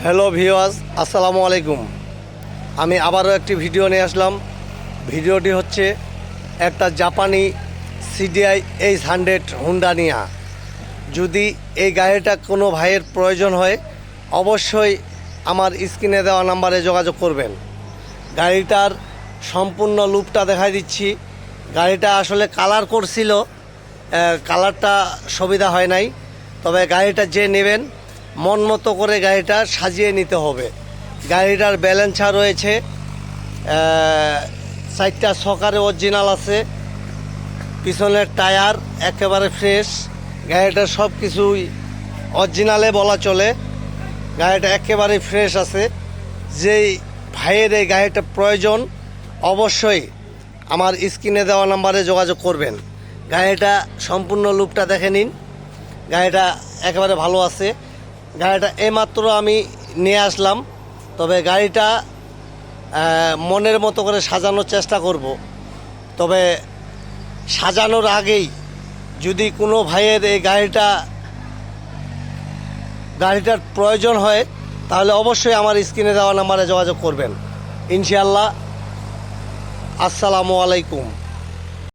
Hello viewers, আসসালামু আলাইকুম। আমি আবারও একটি ভিডিও নিয়ে আসলাম। ভিডিওটি হচ্ছে একটা জাপানি সিডিআই H100 হুন্ডা নিয়া। যদি এই গাড়িটা কোনো ভাইয়ের প্রয়োজন হয় অবশ্যই আমার স্ক্রিনে দেওয়া নাম্বারে যোগাযোগ করবেন। গাড়িটার সম্পূর্ণ লুকটা দেখাই দিচ্ছি। গাড়িটা আসলে কালার করছিল, কালারটা সুবিধা হয় নাই। তবে গাড়িটা যে নেবেন মন মতো করে গাড়িটা সাজিয়ে নিতে হবে। গাড়িটার ব্যালেন্সার রয়েছে, 4টা সকারে অরিজিনাল আছে, পিছনের টায়ার একেবারে ফ্রেশ। গাড়িটার সব কিছুই অরিজিনালে বলা চলে। গাড়িটা একেবারে ফ্রেশ আছে। যেই ভাইয়ের এই গাড়িটা প্রয়োজন অবশ্যই আমার স্ক্রিনে দেওয়া নাম্বারে যোগাযোগ করবেন। গাড়িটা সম্পূর্ণ লুকটা দেখে নিন। গাড়িটা একেবারে ভালো আছে। গাড়িটা এইমাত্র আমি নিয়ে আসলাম। তবে গাড়িটা মনের মতো করে সাজানোর চেষ্টা করব। তবে সাজানোর আগেই যদি কোনো ভাইয়ের এই গাড়িটার প্রয়োজন হয় তাহলে অবশ্যই আমার স্ক্রিনে দেওয়া নাম্বারে যোগাযোগ করবেন। ইনশাআল্লাহ। আসসালামু আলাইকুম।